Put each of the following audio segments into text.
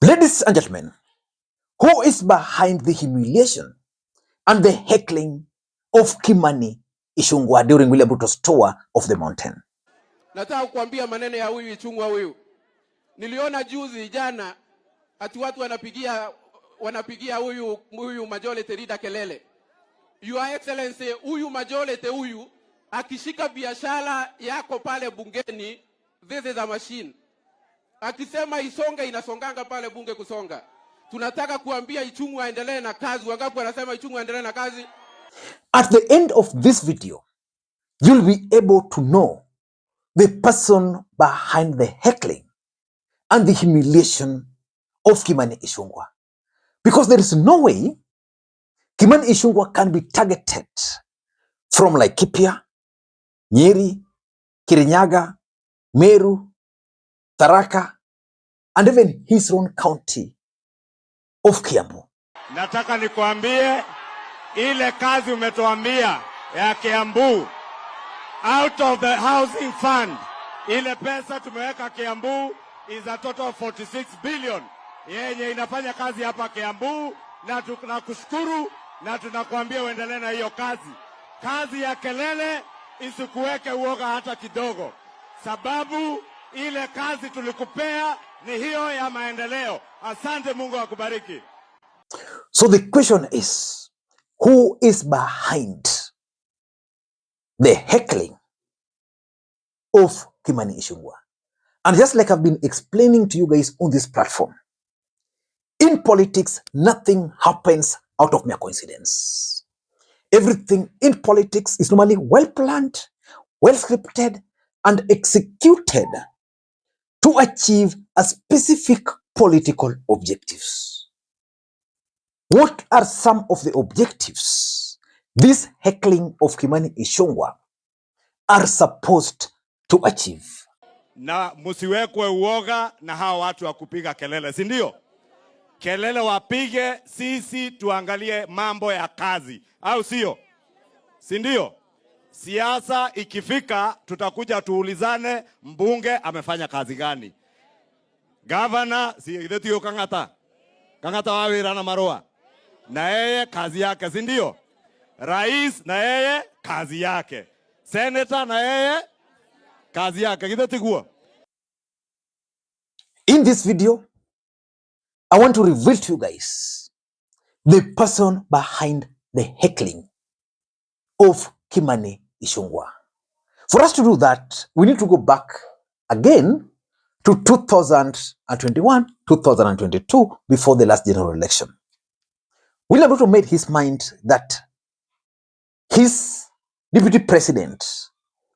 Ladies and gentlemen, who is behind the humiliation and the heckling of Kimani Ichungwa during William Ruto's tour of the mountain? Nataka kuambia maneno ya huyu Ichungwa huyu. Niliona juzi jana ati watu wanapigia huyu majority leader kelele. Your Excellency, huyu majority huyu akishika biashara yako pale bungeni, this is a machine. Akisema isonge inasonganga pale bunge kusonga. Tunataka kuambia Ichungwa aendelee na kazi. Wangapi wanasema Ichungwa aendelee na kazi? At the end of this video, you'll be able to know the person behind the heckling and the humiliation of Kimani Ichungwa. Because there is no way Kimani Ichungwa can be targeted from Laikipia, Nyeri, Kirinyaga, Meru, Tharaka, and even his own county of Kiambu. Nataka nikuambie ile kazi umetuambia ya Kiambu, out of the housing fund, ile pesa tumeweka Kiambu is a total of 46 billion. Yenye inafanya kazi hapa Kiambu, na tunakushukuru na tunakuambia uendelee na hiyo kazi. Kazi ya kelele isikuweke uoga hata kidogo, sababu ile kazi tulikupea ni hiyo ya maendeleo. Asante, Mungu akubariki. So the question is, who is behind the heckling of Kimani Ichungwa? And just like I've been explaining to you guys on this platform, in politics, nothing happens out of mere coincidence. Everything in politics is normally well planned, well scripted, and executed to achieve a specific political objectives. What are some of the objectives this heckling of Kimani Ichungwa are supposed to achieve? Na musiwekwe uoga na hawa watu wa kupiga kelele, si ndio? Kelele wapige, sisi tuangalie mambo ya kazi, au sio? Si ndio? Siasa ikifika tutakuja tuulizane mbunge amefanya kazi gani. Governor si idetio Kangata wawira na Marua, na yeye kazi yake, si ndio? Rais na yeye kazi yake. Senator na yeye kazi yake. In this video, I want to reveal to you guys the person behind the heckling of Kimani Ichungwa. For us to do that, we need to go back again to 2021, 2022, before the last general election. William Ruto made his mind that his deputy president,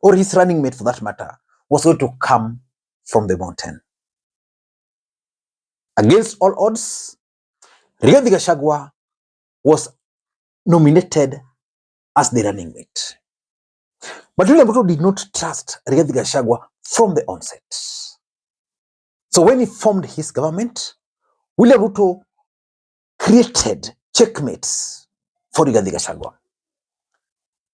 or his running mate for that matter, was going to come from the mountain. Against all odds, Rigathi Gachagua was nominated as the running mate. But William Ruto did not trust Rigathi Gachagua from the onset. So when he formed his government, William Ruto created checkmates for Rigathi Gachagua.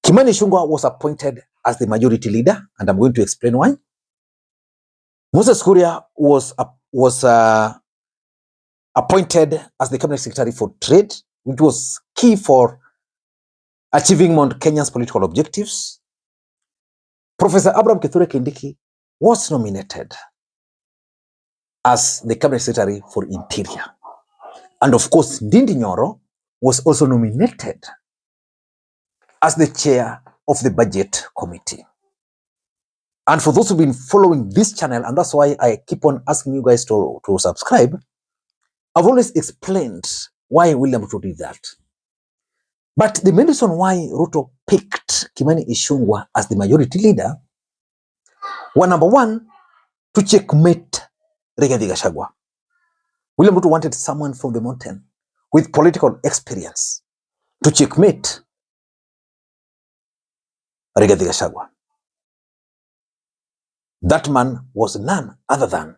Kimani Ichungwa was appointed as the majority leader, and I'm going to explain why. Moses Kuria was appointed as the cabinet secretary for trade, which was key for achieving Mt Kenya's political objectives. Professor Abraham Kithure Kindiki was nominated as the cabinet secretary for interior. And of course, Ndindi Nyoro was also nominated as the chair of the budget committee. And for those who've been following this channel, and that's why I keep on asking you guys to subscribe, I've always explained why William Ruto did that. But the main reason why Ruto picked Kimani Ichungwa as the majority leader was, number one, to checkmate Rigathi Gachagua. William Ruto wanted someone from the mountain with political experience to checkmate Rigathi Gachagua. That man was none other than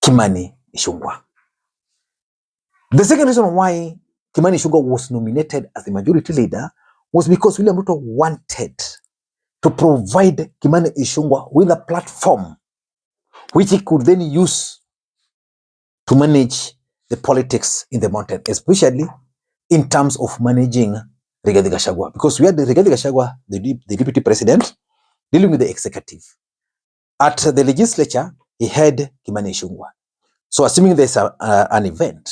Kimani Ichungwa. The second reason why Kimani Ichungwa was nominated as the majority leader was because William Ruto wanted to provide Kimani Ichungwa with a platform which he could then use to manage the politics in the mountain, especially in terms of managing Rigathi Gachagua, because we had Rigathi Gachagua, the deputy president, dealing with the executive. At the legislature, he had Kimani Ichungwa. So assuming there's an event,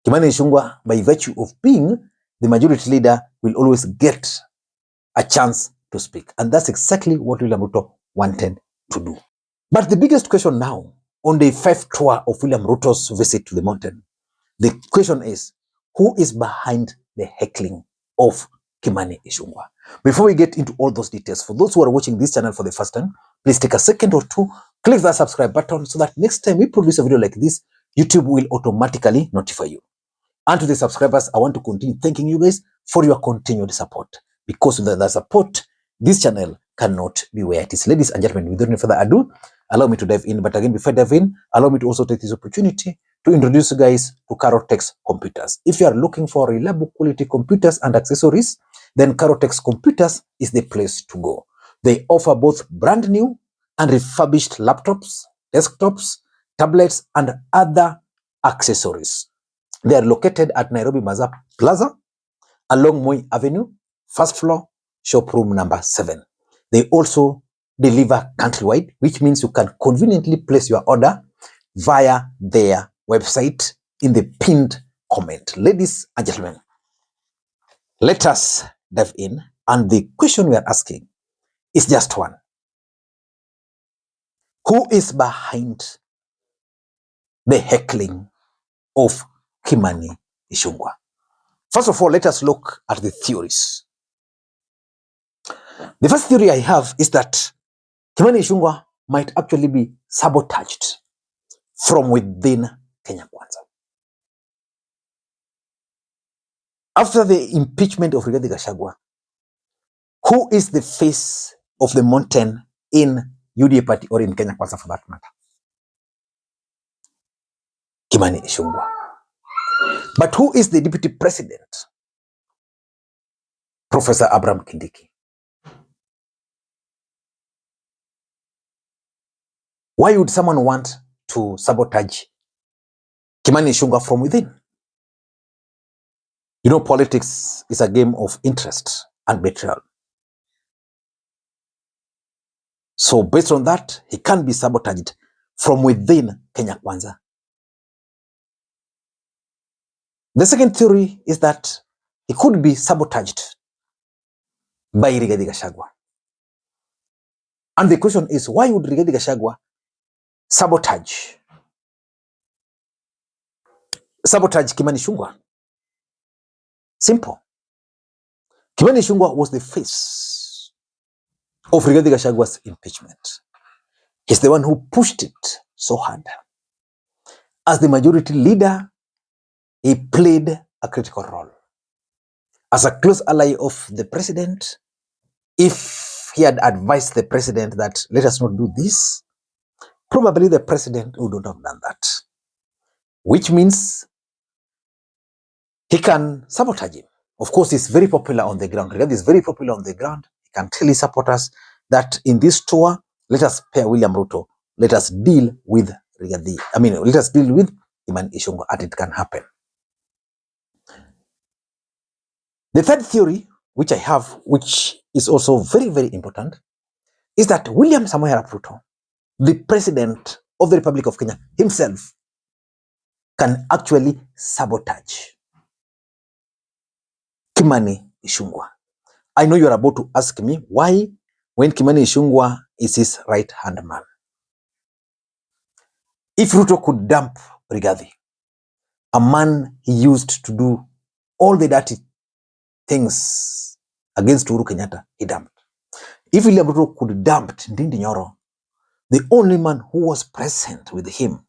Kimani Ichungwa, by virtue of being the majority leader, will always get a chance to speak. And that's exactly what William Ruto wanted to do. But the biggest question now, on the 5th tour of William Ruto's visit to the mountain, the question is, who is behind the heckling of Kimani Ichungwa? Before we get into all those details, for those who are watching this channel for the first time, please take a second or two, click that subscribe button so that next time we produce a video like this, YouTube will automatically notify you. And to the subscribers, I want to continue thanking you guys for your continued support. Because without that support, this channel cannot be where it is. Ladies and gentlemen, without any further ado, allow me to dive in. But again, before I dive in, allow me to also take this opportunity to introduce you guys to Carotex Computers. If you are looking for reliable quality computers and accessories, then Carotex Computers is the place to go. They offer both brand new and refurbished laptops, desktops, tablets, and other accessories. They are located at Nairobi Mazar Plaza, along Moi Avenue, first floor, showroom number 7. They also deliver countrywide, which means you can conveniently place your order via their website in the pinned comment. Ladies and gentlemen, let us dive in. And the question we are asking is just one. Who is behind the heckling of Kimani Ichungwa? First of all, let us look at the theories. The first theory I have is that Kimani Ichungwa might actually be sabotaged from within Kenya Kwanza. After the impeachment of Rigathi Gachagua, who is the face of the mountain in UDA party or in Kenya Kwanza for that matter? Kimani Ichungwa. But who is the deputy president? Professor Abraham Kindiki. Why would someone want to sabotage Kimani Ichungwa from within? You know, politics is a game of interest and betrayal. So based on that, he can be sabotaged from within Kenya Kwanza. The second theory is that he could be sabotaged by Rigathi Gachagua. And the question is, why would Rigathi Gachagua sabotage Kimani Ichungwa? Simple. Kimani Ichungwa was the face of Rigathi Gachagua's impeachment. He's the one who pushed it so hard. As the majority leader, he played a critical role. As a close ally of the president, if he had advised the president that let us not do this, probably the president would not have done that. Which means he can sabotage him. Of course, he's very popular on the ground. Rigathi is very popular on the ground. He can tell his supporters that in this tour, let us pair William Ruto. Let us deal with Rigathi. Let us deal with Kimani Ichungwa, and it can happen. The third theory, which I have, which is also very, very important, is that William Samoei Arap Ruto, the president of the Republic of Kenya himself, can actually sabotage Kimani Ichungwa. I know you are about to ask me why, when Kimani Ichungwa is his right-hand man. If Ruto could dump Rigathi, a man he used to do all the dirty things against Uhuru Kenyatta, he dumped. If William Ruto could dump Ndindi Nyoro, the only man who was present with him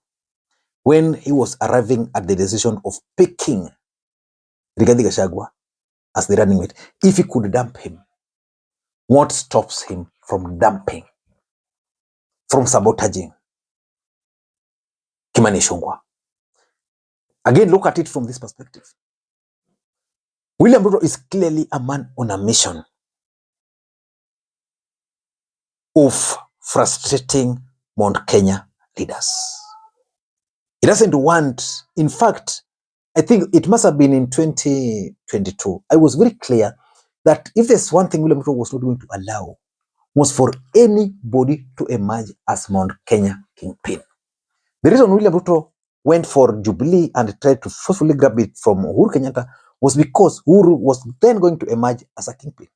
when he was arriving at the decision of picking Rigathi Gachagua as the running mate, if he could dump him, what stops him from dumping, from sabotaging Kimani Ichungwa? Again, look at it from this perspective. William Ruto is clearly a man on a mission of frustrating Mount Kenya leaders. He doesn't want, in fact, I think it must have been in 2022. I was very clear that if there's one thing William Ruto was not going to allow was for anybody to emerge as Mount Kenya kingpin. The reason William Ruto went for Jubilee and tried to forcefully grab it from Uhuru Kenyatta was because Uhuru was then going to emerge as a kingpin.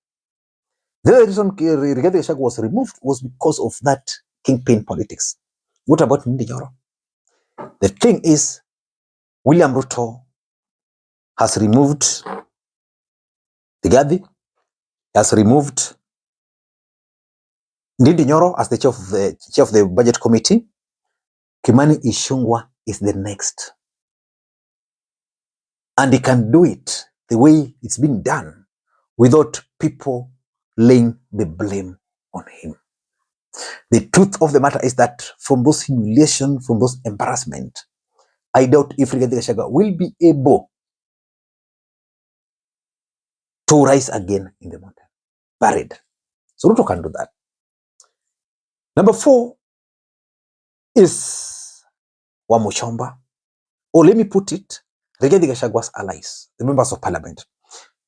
The other reason Rigathi Gachagua was removed was because of that kingpin politics. What about Ndindi Nyoro? The thing is, William Ruto has removed Rigathi, has removed Ndindi Nyoro as the chair of the budget committee. Kimani Ichungwa is the next. And he can do it the way it's been done without people laying the blame on him. The truth of the matter is that from those humiliation, from those embarrassment, I doubt if Rigathi Gachagua will be able to rise again in the mountain, buried. So Ruto can do that. Number 4 is Wamuchomba, or let me put it, Rigathi Gachagua's allies, the members of parliament.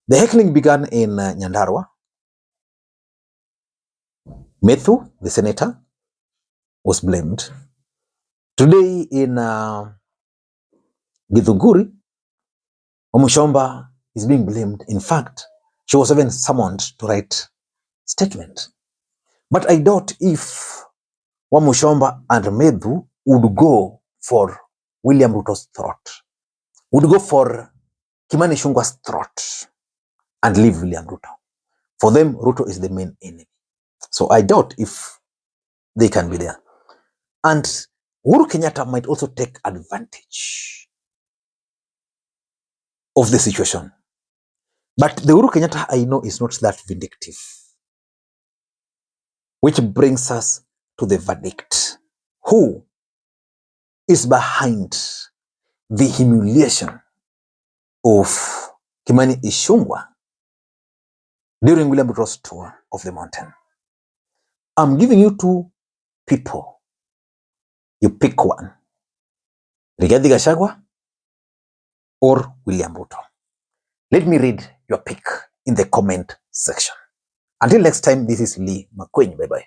The heckling began in Nyandarua. Methu, the senator, was blamed. Today in Githunguri, Wamuchomba is being blamed. In fact, she was even summoned to write statement. But I doubt if Wamuchomba and Methu would go for William Ruto's throat, would go for Kimani Ichungwa's throat and leave William Ruto. For them, Ruto is the main enemy. So I doubt if they can be there. And Uhuru Kenyatta might also take advantage of the situation. But the Uhuru Kenyatta I know is not that vindictive. Which brings us to the verdict. Who is behind the humiliation of Kimani Ichungwa during William Ruto's tour of the mountain? I'm giving you 2 people. You pick one. Rigathi Gachagua or William Ruto. Let me read your pick in the comment section. Until next time, this is Lee Makwiny. Bye-bye.